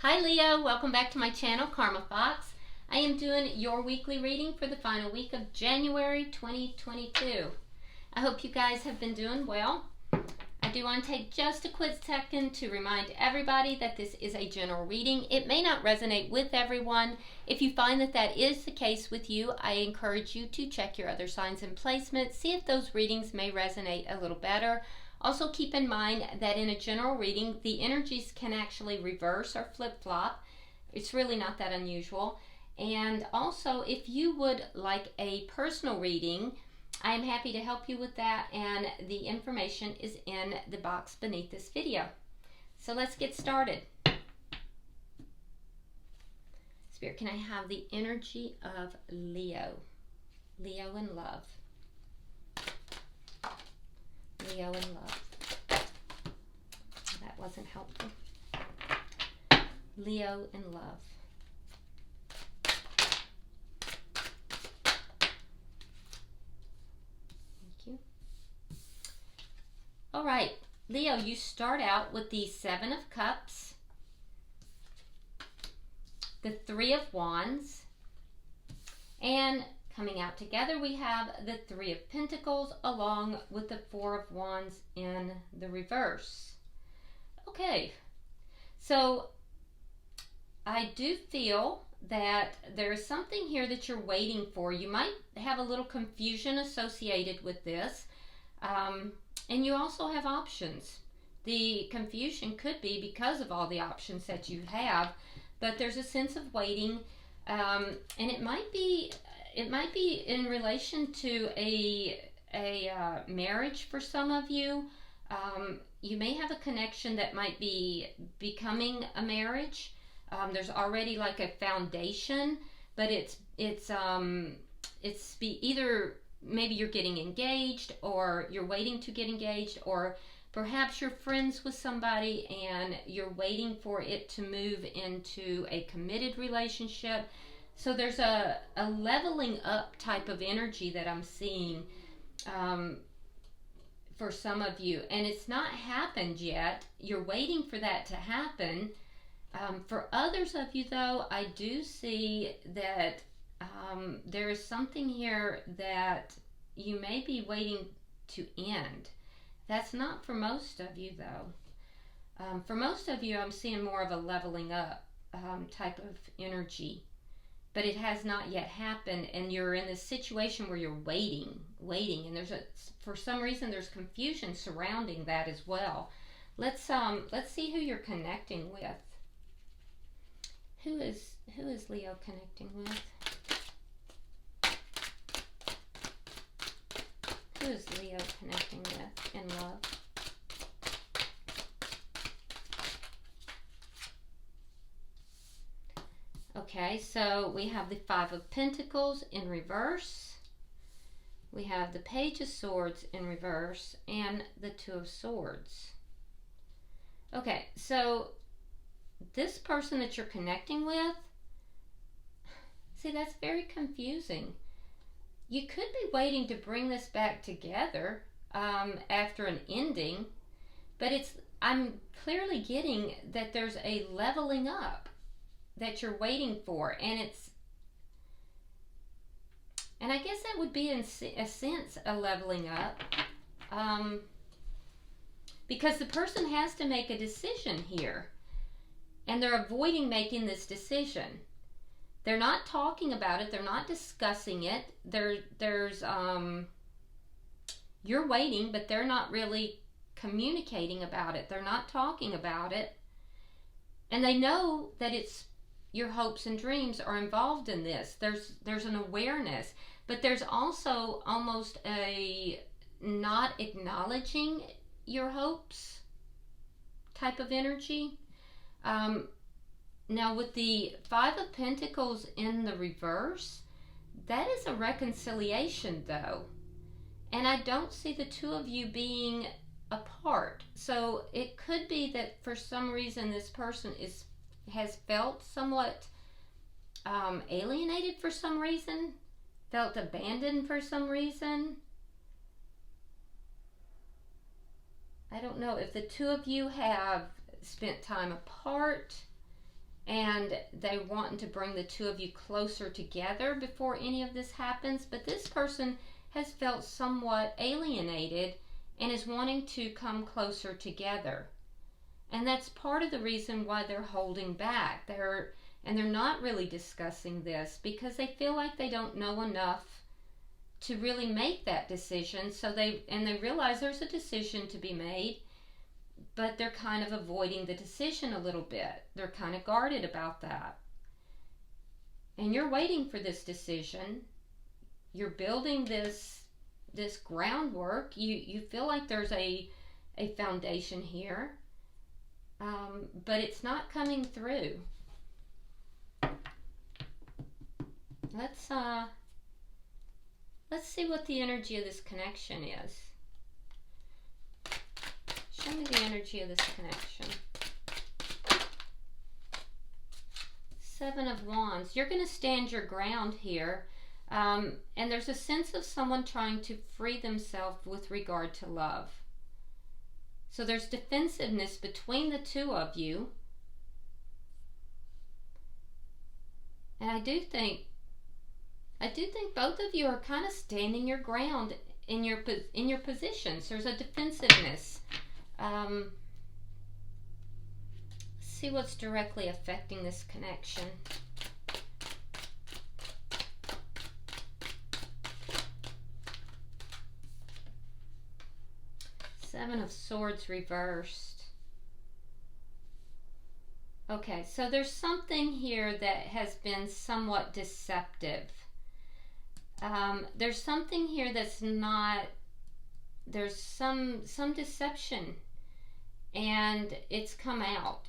Hi Leo, welcome back to my channel, Karma Fox. I am doing your weekly reading for the final week of January 2022. I hope you guys have been doing well. I do want to take just a quick second to remind everybody that this is a general reading. It may not resonate with everyone. If you find that that is the case with you, I encourage you to check your other signs and placements, see if those readings may resonate a little better. Also keep in mind that in a general reading, the energies can actually reverse or flip-flop. It's really not that unusual. And also, if you would like a personal reading, I am happy to help you with that, and the information is in the box beneath this video. So let's get started. Spirit, can I have the energy of Leo? Leo in love. Leo in love. That wasn't helpful. Leo in love. Thank you. All right, Leo, you start out with the Seven of Cups, the Three of Wands, and coming out together, we have the Three of Pentacles along with the Four of Wands in the reverse. Okay, so I do feel that there is something here that you're waiting for. You might have a little confusion associated with this, and you also have options. The confusion could be because of all the options that you have, but there's a sense of waiting, and it might be in relation to a marriage for some of you. You may have a connection that might be becoming a marriage. There's already like a foundation, but it's either maybe you're getting engaged, or you're waiting to get engaged, or perhaps you're friends with somebody and you're waiting for it to move into a committed relationship. So there's a leveling up type of energy that I'm seeing for some of you. And it's not happened yet. You're waiting for that to happen. For others of you, though, I do see that there is something here that you may be waiting to end. That's not for most of you, though. For most of you, I'm seeing more of a leveling up type of energy. But it has not yet happened, and you're in this situation where you're waiting, and for some reason there's confusion surrounding that as well. Let's see who you're connecting with. Who is Leo connecting with? Who is Leo connecting with in love? Okay, so we have the Five of Pentacles in reverse. We have the Page of Swords in reverse and the Two of Swords. Okay, so this person that you're connecting with, see, that's very confusing. You could be waiting to bring this back together after an ending, but I'm clearly getting that there's a leveling up that you're waiting for, and I guess that would be in a sense a leveling up, because the person has to make a decision here, and they're avoiding making this decision. They're not talking about it. They're not discussing it. You're waiting, but they're not really communicating about it. They're not talking about it, and they know that it's your hopes and dreams are involved in this. There's an awareness, but there's also almost a not acknowledging your hopes type of energy. Now with the Five of Pentacles in the reverse, that is a reconciliation though, and I don't see the two of you being apart. So it could be that for some reason this person has felt somewhat alienated for some reason, felt abandoned for some reason. I don't know if the two of you have spent time apart. and they want to bring the two of you closer together before any of this happens. But this person has felt somewhat alienated and is wanting to come closer together. And that's part of the reason why they're holding back. They're not really discussing this because they feel like they don't know enough to really make that decision. So they realize there's a decision to be made, but they're kind of avoiding the decision a little bit. They're kind of guarded about that. And you're waiting for this decision. You're building this groundwork. You feel like there's a foundation here, but it's not coming through. Let's see what the energy of this connection is. Show me the energy of this connection. Seven of Wands. You're going to stand your ground here. And there's a sense of someone trying to free themselves with regard to love. So there's defensiveness between the two of you. And I do think both of you are kind of standing your ground in your positions. There's a defensiveness. See what's directly affecting this connection. Seven of Swords reversed. Okay, so there's something here that has been somewhat deceptive. There's something here that's not, there's some deception, and it's come out.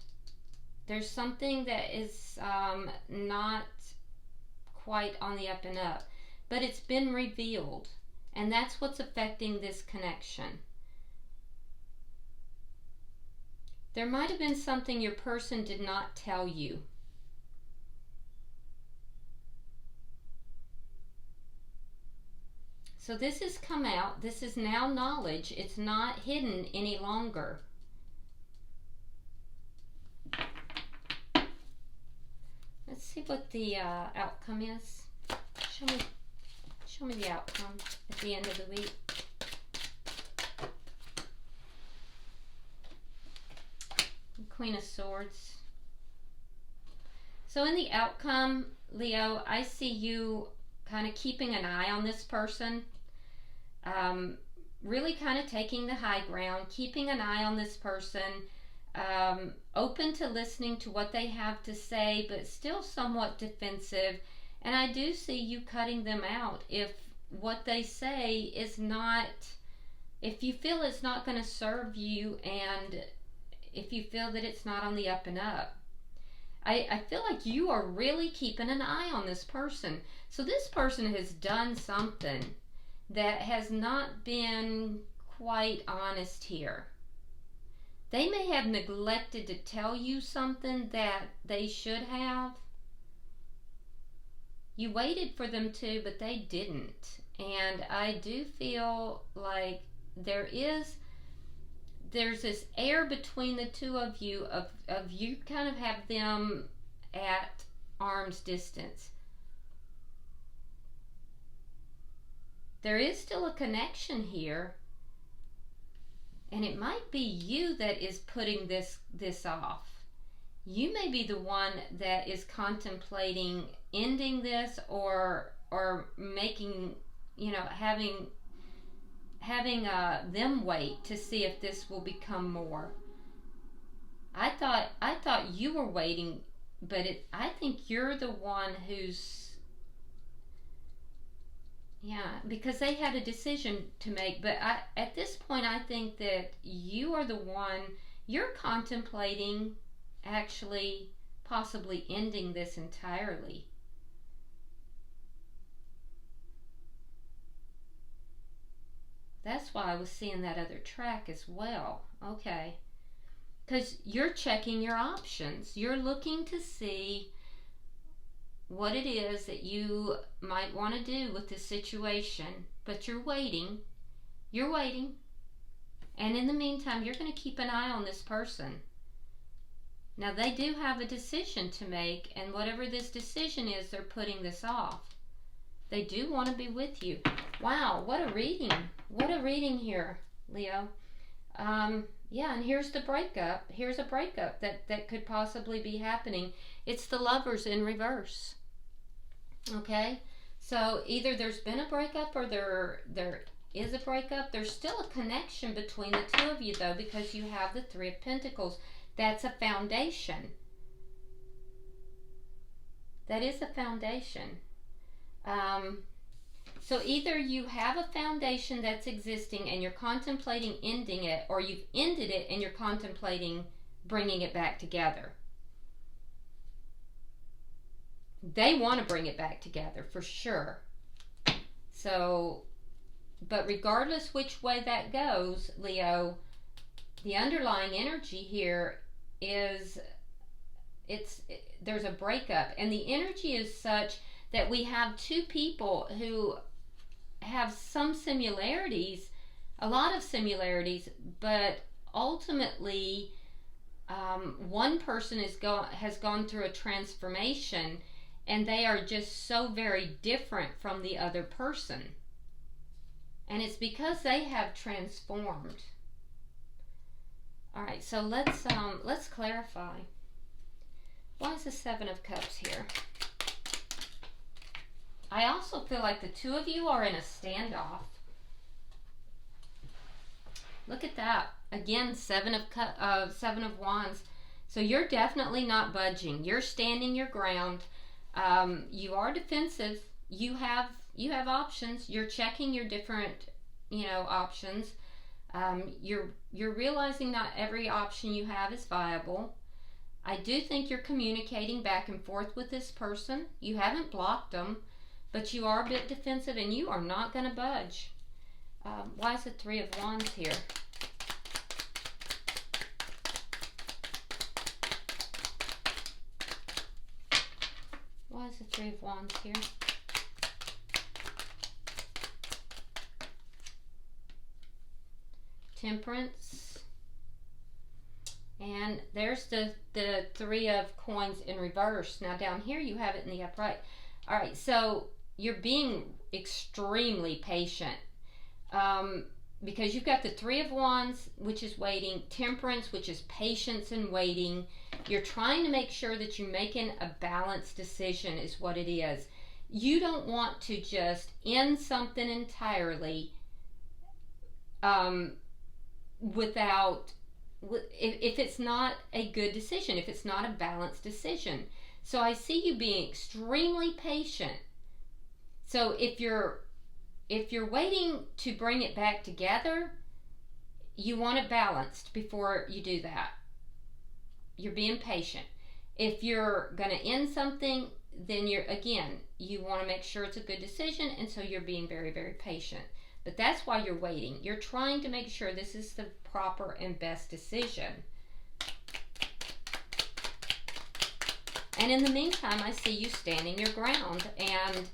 There's something that is not quite on the up and up, but it's been revealed, and that's what's affecting this connection. There might have been something your person did not tell you. So this has come out. This is now knowledge. It's not hidden any longer. Let's see what the outcome is. Show me the outcome at the end of the week. Queen of Swords. So in the outcome, Leo, I see you kind of keeping an eye on this person. Really kind of taking the high ground, keeping an eye on this person, open to listening to what they have to say, but still somewhat defensive. And I do see you cutting them out if what they say is not, if you feel it's not going to serve you, and if you feel that it's not on the up and up. I feel like you are really keeping an eye on this person. So this person has done something that has not been quite honest here. They may have neglected to tell you something that they should have. You waited for them to, but they didn't. And I do feel like there's this air between the two of you, of you kind of have them at arm's distance. There is still a connection here, and it might be you that is putting this off. You may be the one that is contemplating ending this, or making, having them wait to see if this will become more. I thought you were waiting, but I think you're the one who's, because they had a decision to make. But at this point, I think that you are the one, you're contemplating actually possibly ending this entirely. That's why I was seeing that other track as well. Okay. Because you're checking your options. You're looking to see what it is that you might want to do with this situation. But you're waiting. You're waiting. And in the meantime, you're going to keep an eye on this person. Now they do have a decision to make, and whatever this decision is, they're putting this off. They do want to be with you. Wow, what a reading. What a reading here, Leo. Yeah, and here's the breakup. Here's a breakup that could possibly be happening. It's the Lovers in reverse. Okay? So either there's been a breakup or there is a breakup. There's still a connection between the two of you, though, because you have the Three of Pentacles. That's a foundation. That is a foundation. So either you have a foundation that's existing and you're contemplating ending it, or you've ended it and you're contemplating bringing it back together. They want to bring it back together for sure. So, but regardless which way that goes, Leo, the underlying energy here is there's a breakup, and the energy is such that we have two people who have some similarities, a lot of similarities, but ultimately one person has gone through a transformation, and they are just so very different from the other person. And it's because they have transformed. All right, so let's clarify. Why is the Seven of Cups here? I also feel like the two of you are in a standoff. Look at that. Again, Seven of Wands. So you're definitely not budging. You're standing your ground. You are defensive. You have options. You're checking your different, options. You're realizing not every option you have is viable. I do think you're communicating back and forth with this person. You haven't blocked them, but you are a bit defensive and you are not going to budge. Why is the Three of Wands here? Why is the Three of Wands here? Temperance. And there's the Three of Coins in reverse. Now down here you have it in the upright. All right, so you're being extremely patient because you've got the Three of Wands, which is waiting, Temperance, which is patience and waiting. You're trying to make sure that you're making a balanced decision is what it is. You don't want to just end something entirely without, if it's not a good decision, if it's not a balanced decision. So I see you being extremely patient. So if you're waiting to bring it back together, you want it balanced before you do that. You're being patient. If you're going to end something, then you want to make sure it's a good decision, and so you're being very, very patient. But that's why you're waiting. You're trying to make sure this is the proper and best decision. And in the meantime, I see you standing your ground, and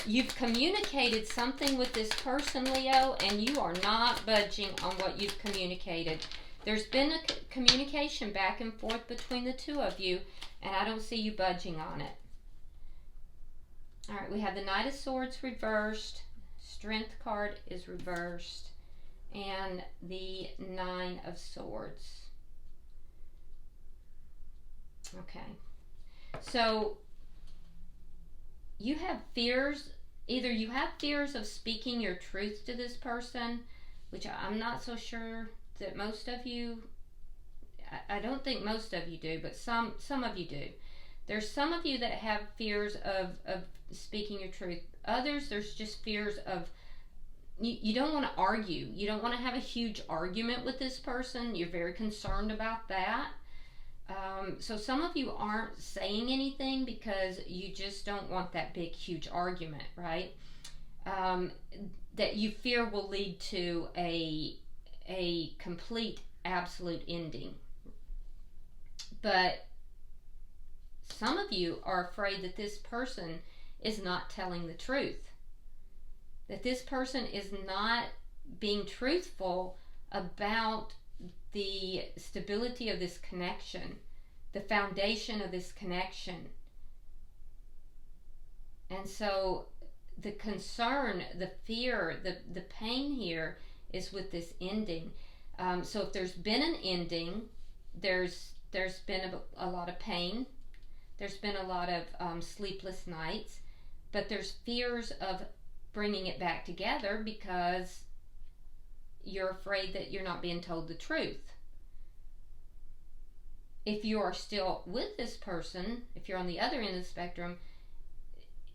you've communicated something with this person, Leo, and you are not budging on what you've communicated. There's been a communication back and forth between the two of you, and I don't see you budging on it. All right, we have the Knight of Swords reversed, Strength card is reversed, and the Nine of Swords. Okay. So you have fears, either you have fears of speaking your truth to this person, which I'm not so sure that most of you, I don't think most of you do, but some of you do. There's some of you that have fears of speaking your truth. Others, there's just fears of, you don't want to argue. You don't want to have a huge argument with this person. You're very concerned about that. So some of you aren't saying anything because you just don't want that big, huge argument, right? That you fear will lead to a complete, absolute ending. But some of you are afraid that this person is not telling the truth. That this person is not being truthful about the stability of this connection. the foundation of this connection. And so the concern, the fear, the pain here is with this ending. So if there's been an ending, there's been a lot of pain. There's been a lot of sleepless nights, but there's fears of bringing it back together because you're afraid that you're not being told the truth. If you are still with this person, if you're on the other end of the spectrum,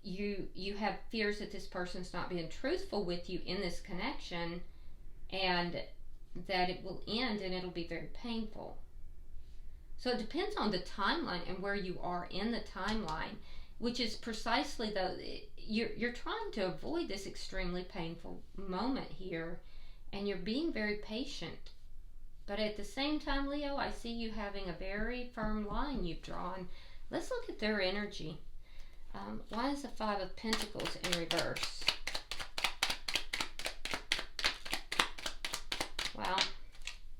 you have fears that this person's not being truthful with you in this connection, and that it will end and it'll be very painful. So it depends on the timeline and where you are in the timeline, which is precisely though you're trying to avoid this extremely painful moment here, and you're being very patient. But at the same time, Leo, I see you having a very firm line you've drawn. Let's look at their energy. Why is the Five of Pentacles in reverse? Wow.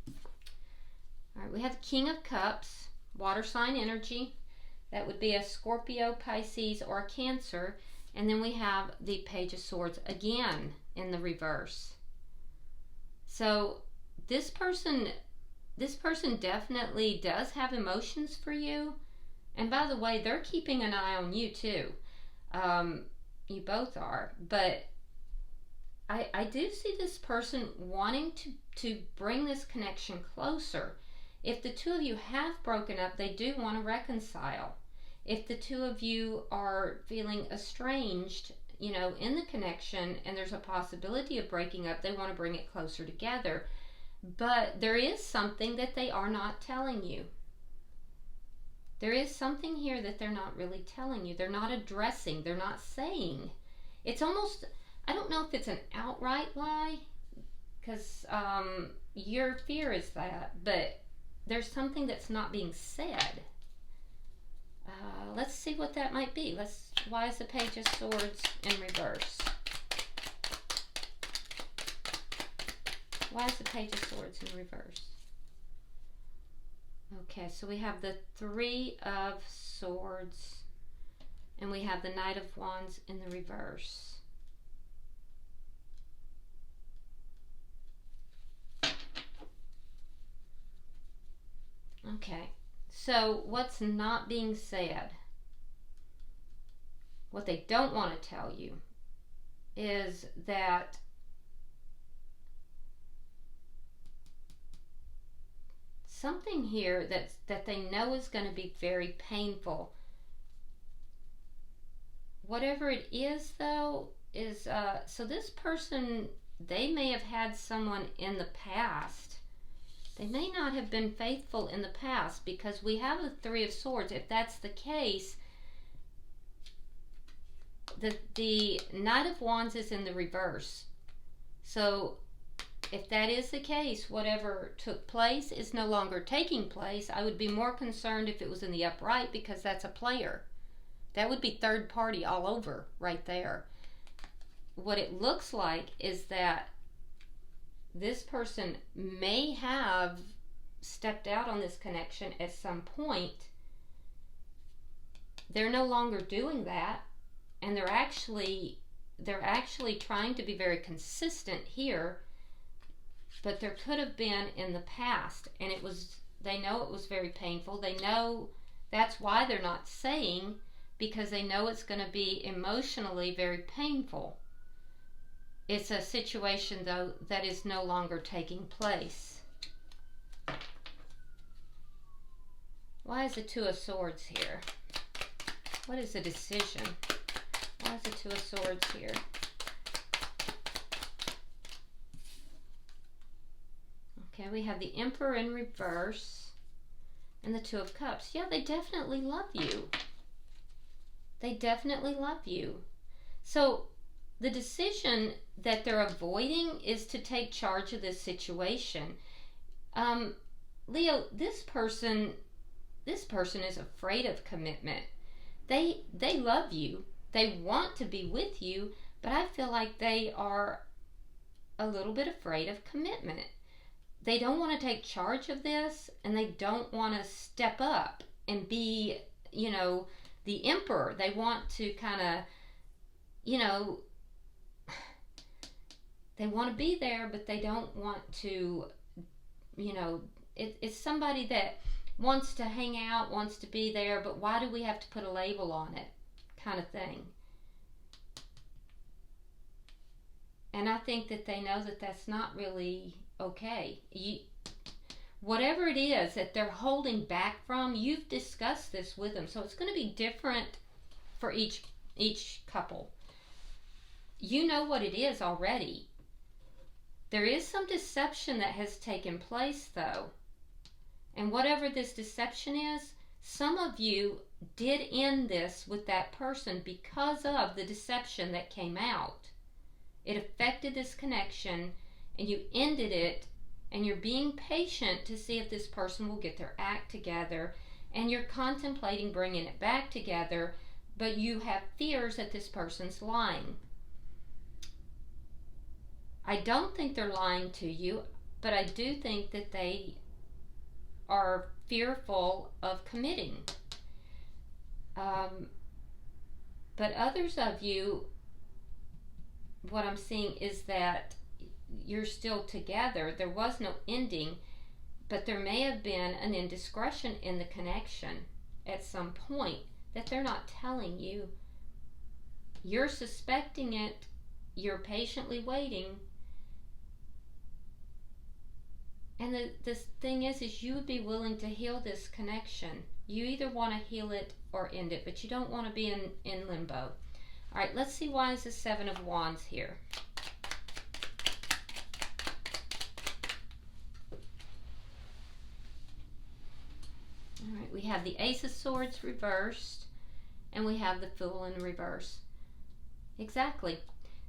All right, we have the King of Cups, water sign energy. That would be a Scorpio, Pisces, or a Cancer. And then we have the Page of Swords again in the reverse. So this person definitely does have emotions for you. And by the way, they're keeping an eye on you too. You both are. But I do see this person wanting to bring this connection closer. If the two of you have broken up, they do want to reconcile. If the two of you are feeling estranged, in the connection, and there's a possibility of breaking up, they want to bring it closer together. But there is something that they are not telling you. There is something here that they're not really telling you. They're not addressing. They're not saying. It's almost, I don't know if it's an outright lie, because your fear is that, but there's something that's not being said. Let's see what that might be. Why is the Page of Swords in reverse? Why is the Page of Swords in reverse? Okay, so we have the Three of Swords, and we have the Knight of Wands in the reverse. Okay, so what's not being said, what they don't want to tell you, is that something here that they know is going to be very painful. Whatever it is, though, is so this person, they may have had someone in the past. They may not have been faithful in the past, because we have the Three of Swords. If that's the case, the Knight of Wands is in the reverse. So if that is the case, whatever took place is no longer taking place. I would be more concerned if it was in the upright, because that's a player. That would be third party all over right there. What it looks like is that this person may have stepped out on this connection at some point. They're no longer doing that, and they're actually trying to be very consistent here. But there could have been in the past, and they know it was very painful. They know that's why they're not saying, because they know it's going to be emotionally very painful. It's a situation, though, that is no longer taking place. Why is the Two of Swords here? What is the decision? Why is the Two of Swords here? Okay, we have the Emperor in reverse and the Two of Cups. Yeah, they definitely love you. They definitely love you. So the decision that they're avoiding is to take charge of this situation. Leo, this person is afraid of commitment. They love you. They want to be with you, but I feel like they are a little bit afraid of commitment. They don't want to take charge of this, and they don't want to step up and be, you know, the emperor. They want to kind of, you know, they want to be there, but they don't want to, you know, it's somebody that wants to hang out, wants to be there, but why do we have to put a label on it, kind of thing. And I think that they know that that's not really okay. Whatever it is that they're holding back from, you've discussed this with them. So it's going to be different for each couple. You know what it is already. There is some deception that has taken place, though. And whatever this deception is, some of you did end this with that person because of the deception that came out. It affected this connection, and you ended it, and you're being patient to see if this person will get their act together, and you're contemplating bringing it back together, but you have fears that this person's lying. I don't think they're lying to you, but I do think that they are fearful of committing. But others of you, what I'm seeing is that you're still together. There was no ending, but there may have been an indiscretion in the connection at some point that they're not telling you. You're suspecting it. You're patiently waiting. And the thing is you would be willing to heal this connection. You either want to heal it or end it, but you don't want to be in limbo. All right, let's see why is the Seven of Wands here. All right, we have the Ace of Swords reversed, and we have the Fool in reverse. Exactly.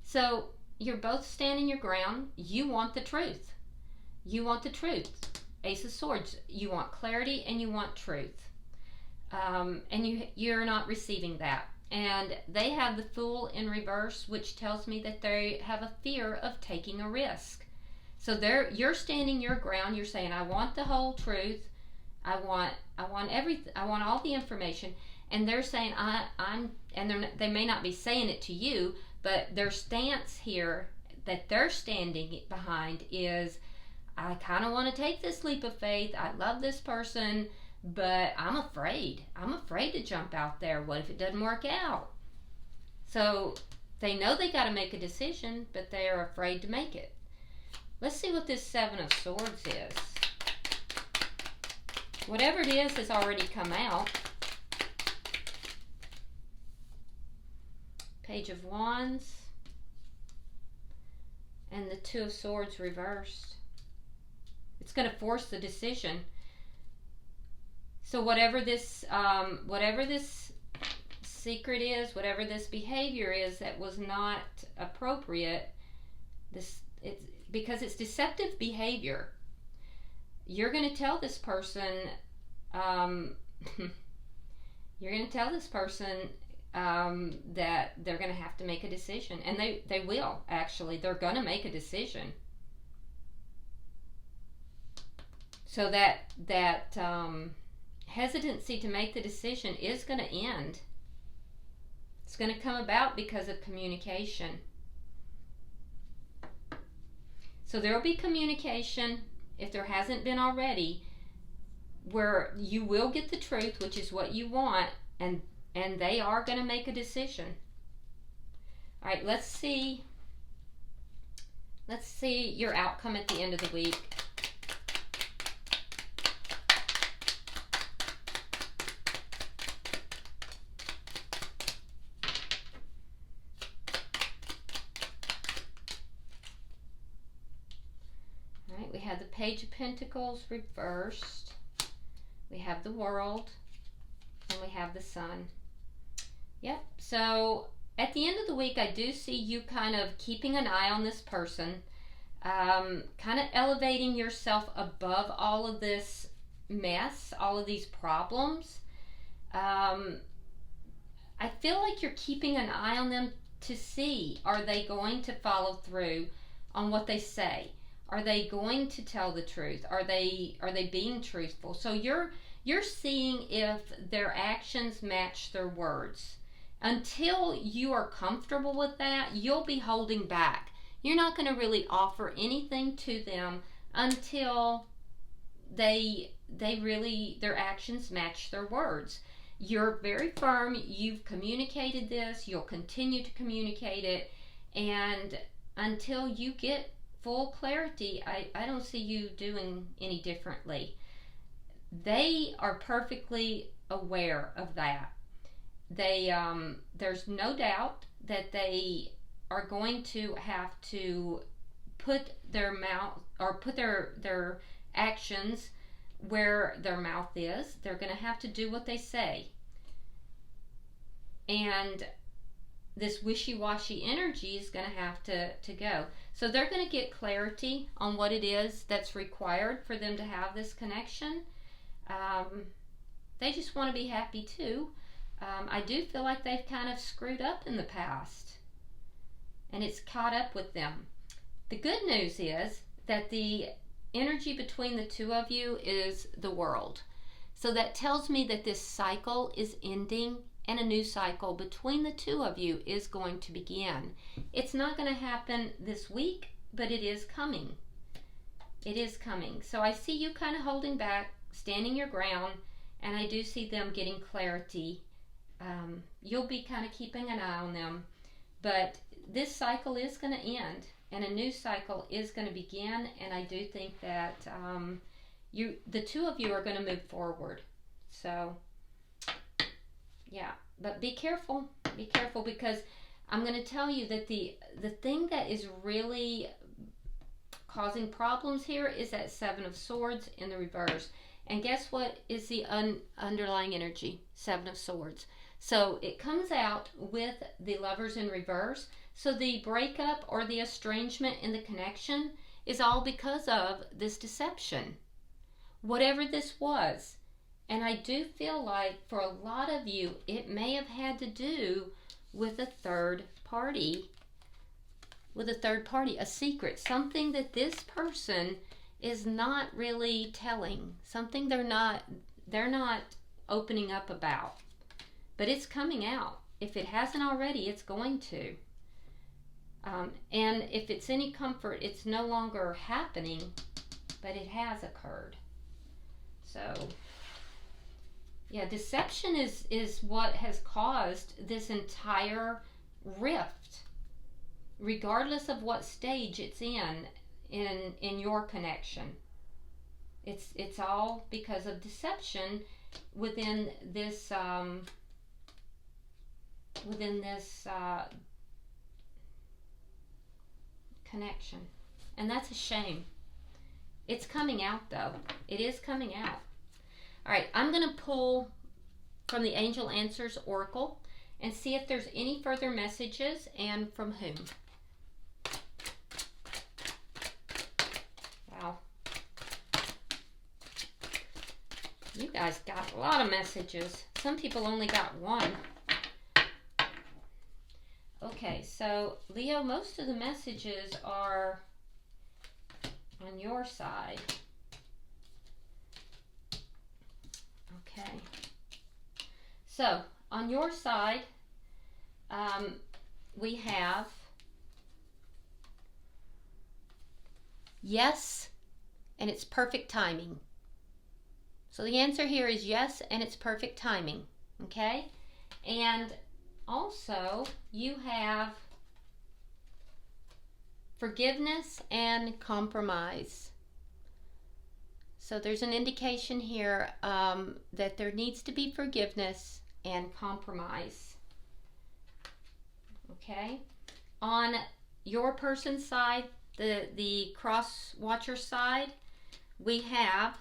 So you're both standing your ground. You want the truth. You want the truth. Ace of Swords. You want clarity and you want truth. And you're not receiving that. And they have the Fool in reverse, which tells me that they have a fear of taking a risk. So you're standing your ground. You're saying, I want the whole truth. I want everything. I want all the information. And they're saying, they may not be saying it to you, but their stance here that they're standing behind is, I kind of want to take this leap of faith. I love this person, but I'm afraid. I'm afraid to jump out there. What if it doesn't work out? So they know they got to make a decision, but they are afraid to make it. Let's see what this Seven of Swords is. Whatever it is has already come out. Page of Wands. And the Two of Swords reversed. It's going to force the decision. So whatever this secret is, whatever this behavior is that was not appropriate, because it's deceptive behavior. You're going to tell this person. You're going to tell this person that they're going to have to make a decision, and they will actually. They're going to make a decision. So that hesitancy to make the decision is going to end. It's going to come about because of communication. So there will be communication, if there hasn't been already, where you will get the truth, which is what you want, and they are going to make a decision. All right, let's see your outcome at the end of the week. We have the Page of Pentacles reversed. We have the World. And we have the Sun. Yep. So at the end of the week, I do see you kind of keeping an eye on this person. Kind of elevating yourself above all of this mess, all of these problems. I feel like you're keeping an eye on them to see, are they going to follow through on what they say? Are they going to tell the truth? Are they being truthful? So you're You're seeing if their actions match their words. Until you are comfortable with that, you'll be holding back. You're not going to really offer anything to them until their actions match their words. You're very firm. You've communicated this. You'll continue to communicate it. And until you get full clarity, I don't see you doing any differently. They are perfectly aware of that. There's no doubt that they are going to have to put their mouth, or put their actions where their mouth is. They're going to have to do what they say. And this wishy-washy energy is going to have to go. So they're going to get clarity on what it is that's required for them to have this connection. They just want to be happy too. I do feel like they've kind of screwed up in the past, and it's caught up with them. The good news is that the energy between the two of you is the World. So that tells me that this cycle is ending and a new cycle between the two of you is going to begin. It's not going to happen this week, but it is coming. It is coming. So I see you kind of holding back, standing your ground, and I do see them getting clarity. You'll be kind of keeping an eye on them, but this cycle is going to end and a new cycle is going to begin, and I do think that the two of you are going to move forward. So yeah, but be careful, because I'm going to tell you that the thing that is really causing problems here is that Seven of Swords in the reverse. And guess what is the underlying energy? Seven of Swords. So it comes out with the Lovers in reverse. So the breakup or the estrangement in the connection is all because of this deception, whatever this was. And I do feel like for a lot of you, it may have had to do with a third party, a secret, something that this person is not really telling, something they're not opening up about. But it's coming out. If it hasn't already, it's going to. And if it's any comfort, it's no longer happening, but it has occurred. So yeah, deception is what has caused this entire rift, regardless of what stage it's in your connection. It's all because of deception within this connection, and that's a shame. It's coming out though. It is coming out. All right, I'm going to pull from the Angel Answers Oracle and see if there's any further messages and from whom. Wow. You guys got a lot of messages. Some people only got one. Okay, so Leo, most of the messages are on your side. Okay. So, on your side, we have yes, and it's perfect timing. So the answer here is yes, and it's perfect timing. Okay? And also, you have forgiveness and compromise. So there's an indication here that there needs to be forgiveness and compromise. Okay? On your person's side, the cross watcher side, we have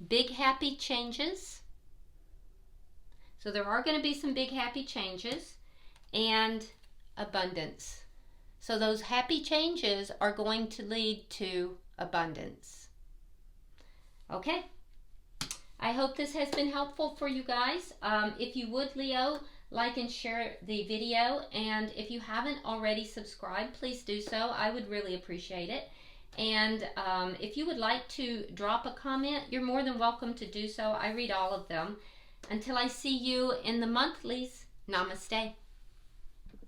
big happy changes. So there are going to be some big happy changes and abundance. So those happy changes are going to lead to abundance. Okay. I hope this has been helpful for you guys. If you would, Leo, like and share the video. And if you haven't already subscribed, please do so. I would really appreciate it. And if you would like to drop a comment, you're more than welcome to do so. I read all of them. Until I see you in the monthlies, namaste.